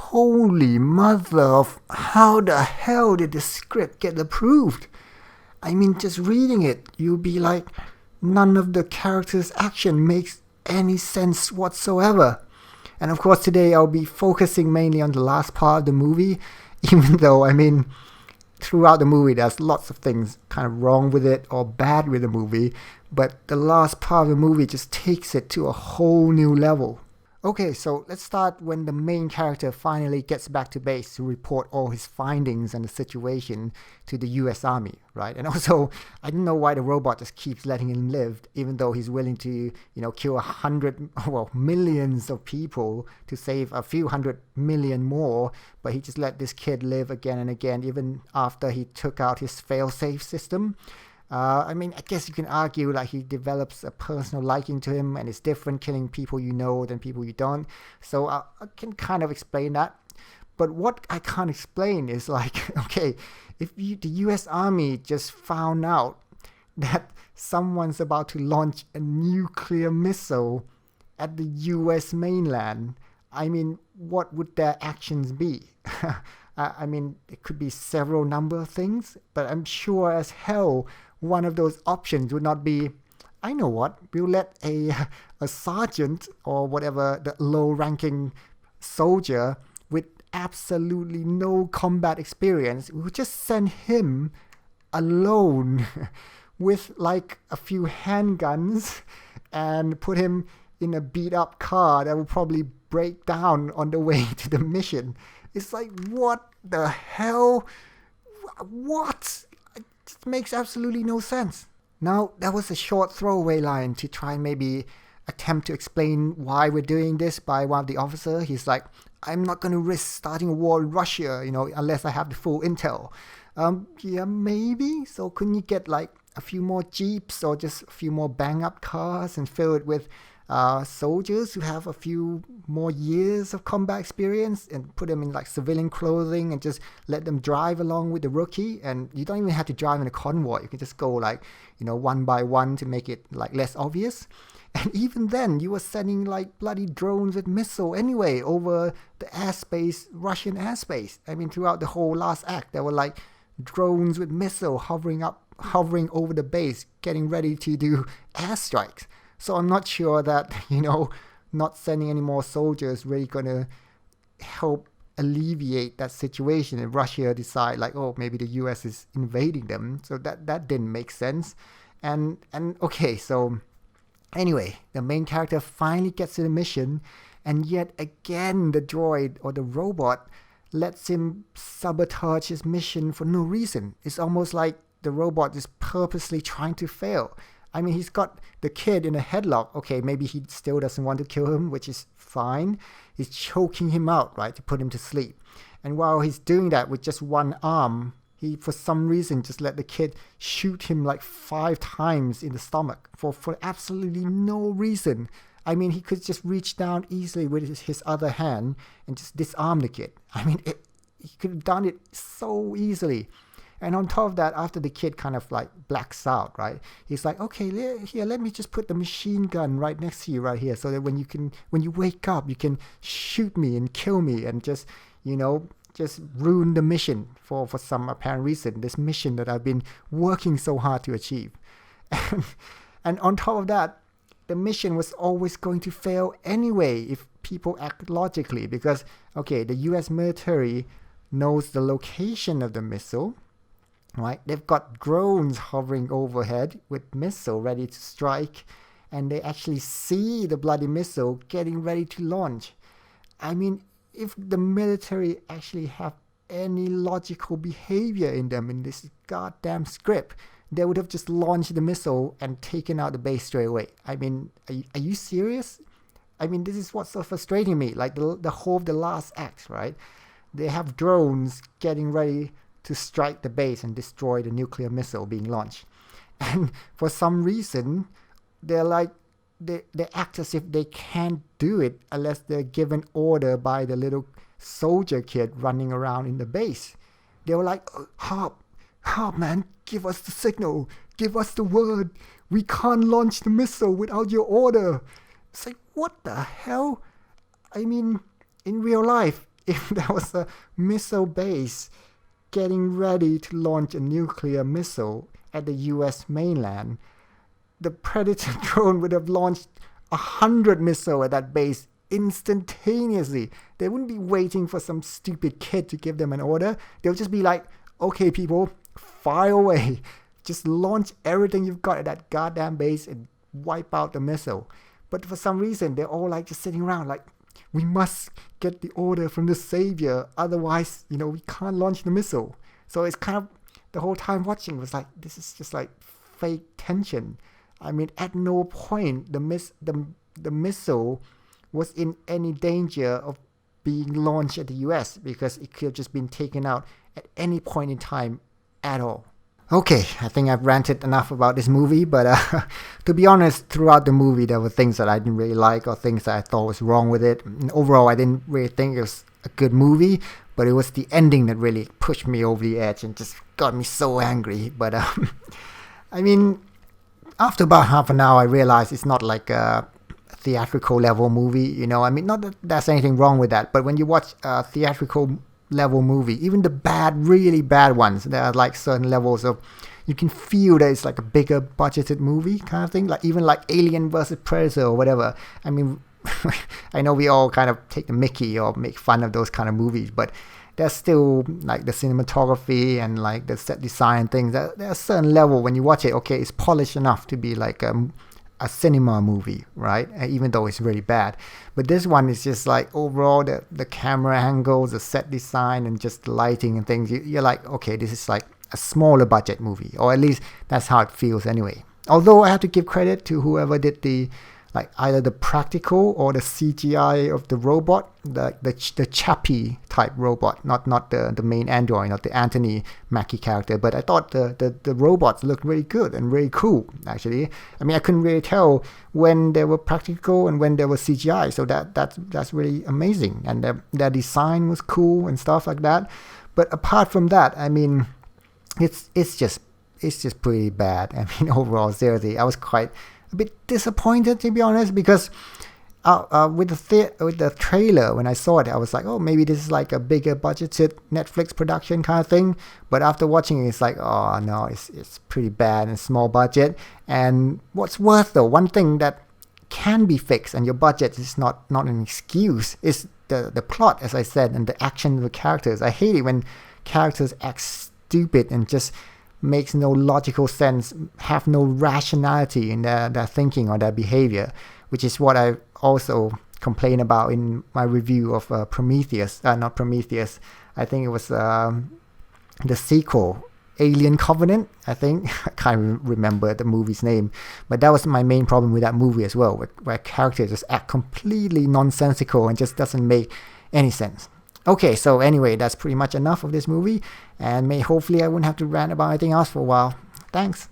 holy mother of how the hell did the script get approved? I mean, just reading it, you'll be like, none of the characters' action makes any sense whatsoever. And of course, today I'll be focusing mainly on the last part of the movie, even though, I mean, throughout the movie, there's lots of things kind of wrong with it or bad with the movie, but the last part of the movie just takes it to a whole new level. Okay, so let's start when the main character finally gets back to base to report all his findings and the situation to the US Army, right? And also, I don't know why the robot just keeps letting him live, even though he's willing to, kill 100, millions of people to save a few 100 million more, but he just let this kid live again and again, even after he took out his fail-safe system. I mean, I guess you can argue like he develops a personal liking to him and it's different killing people you know than people you don't. So I can kind of explain that. But what I can't explain is like, okay, if the US Army just found out that someone's about to launch a nuclear missile at the US mainland, I mean, what would their actions be? I mean, it could be several number of things, but I'm sure as hell one of those options would not be, I know what, we'll let a sergeant or whatever, the low-ranking soldier with absolutely no combat experience, we'll just send him alone with like a few handguns and put him in a beat-up car that will probably break down on the way to the mission. It's like, what the hell? What? It makes absolutely no sense. Now, that was a short throwaway line to try and maybe attempt to explain why we're doing this by one of the officers. He's like, I'm not going to risk starting a war with Russia, unless I have the full intel. Yeah, maybe. So couldn't you get like a few more jeeps or just a few more bang-up cars and fill it with soldiers who have a few more years of combat experience and put them in like civilian clothing and just let them drive along with the rookie? And you don't even have to drive in a convoy. You can just go like, one by one to make it like less obvious. And even then, you were sending like bloody drones with missile anyway over the airspace, Russian airspace. I mean, throughout the whole last act, there were like drones with missile hovering over the base, getting ready to do airstrikes. So I'm not sure that, not sending any more soldiers really going to help alleviate that situation if Russia decide like, oh, maybe the US is invading them. So that didn't make sense. And okay, so anyway, the main character finally gets to the mission, and yet again the droid or the robot lets him sabotage his mission for no reason. It's almost like the robot is purposely trying to fail. I mean, he's got the kid in a headlock. Okay, maybe he still doesn't want to kill him, which is fine. He's choking him out, right, to put him to sleep. And while he's doing that with just one arm, he, for some reason, just let the kid shoot him like 5 times in the stomach for absolutely no reason. I mean, he could just reach down easily with his other hand and just disarm the kid. I mean, he could have done it so easily. And on top of that, after the kid kind of like blacks out, right? He's like, okay, here, let me just put the machine gun right next to you right here, so that when you wake up, you can shoot me and kill me and just ruin the mission for some apparent reason. This mission that I've been working so hard to achieve. And on top of that, the mission was always going to fail anyway if people act logically, because, okay, the US military knows the location of the missile. Right, they've got drones hovering overhead with missile ready to strike, and they actually see the bloody missile getting ready to launch. I mean, if the military actually have any logical behavior in them in this goddamn script, they would have just launched the missile and taken out the base straight away. I mean, are you serious? I mean, this is what's so frustrating me. Like the whole of the last act, right? They have drones getting ready to strike the base and destroy the nuclear missile being launched. And for some reason, they're like, they act as if they can't do it unless they're given order by the little soldier kid running around in the base. They were like, Harp, man, give us the signal, give us the word. We can't launch the missile without your order. It's like, what the hell? I mean, in real life, if there was a missile base getting ready to launch a nuclear missile at the US mainland, the Predator drone would have launched 100 missiles at that base instantaneously. They wouldn't be waiting for some stupid kid to give them an order. They'll just be like, okay, people, fire away. Just launch everything you've got at that goddamn base and wipe out the missile. But for some reason, they're all like just sitting around like, we must get the order from the savior. Otherwise, we can't launch the missile. So it's kind of, the whole time watching was like, this is just like fake tension. I mean, at no point the missile was in any danger of being launched at the US, because it could have just been taken out at any point in time at all. Okay, I think I've ranted enough about this movie, but to be honest, throughout the movie there were things that I didn't really like or things that I thought was wrong with it. And overall, I didn't really think it was a good movie, but it was the ending that really pushed me over the edge and just got me so angry. But I mean, after about half an hour I realized it's not like a theatrical level movie, I mean, not that there's anything wrong with that, but when you watch a theatrical level movie, even the really bad ones, there are like certain levels of, you can feel that it's like a bigger budgeted movie kind of thing, like even like Alien versus Predator or whatever. I mean, I know we all kind of take the mickey or make fun of those kind of movies, but there's still like the cinematography and like the set design things, there's a certain level when you watch it, okay, it's polished enough to be like a cinema movie, right? Even though it's really bad. But this one is just like, overall, the camera angles, the set design, and just the lighting and things, you're like, okay, this is like a smaller budget movie, or at least that's how it feels anyway. Although I have to give credit to whoever did the, like, either the practical or the CGI of the robot, the Chappie type robot, not the main android, not the Anthony Mackie character. But I thought the robots looked really good and really cool, actually. I mean, I couldn't really tell when they were practical and when they were CGI, so that's really amazing. And their design was cool and stuff like that. But apart from that, I mean, it's just pretty bad. I mean, overall, seriously, I was quite a bit disappointed, to be honest, because with the trailer, when I saw it, I was like, oh, maybe this is like a bigger budgeted Netflix production kind of thing. But after watching it, it's like, oh no, it's pretty bad and small budget. And what's worse though, one thing that can be fixed, and your budget is not an excuse, is the plot, as I said, and the action of the characters. I hate it when characters act stupid and just makes no logical sense, have no rationality in their thinking or their behavior, which is what I also complain about in my review of Prometheus. Not Prometheus, I think it was the sequel, Alien Covenant, I think. I can't remember the movie's name, but that was my main problem with that movie as well, where characters just act completely nonsensical and just doesn't make any sense. Okay, so anyway, that's pretty much enough of this movie, and hopefully I wouldn't have to rant about anything else for a while. Thanks.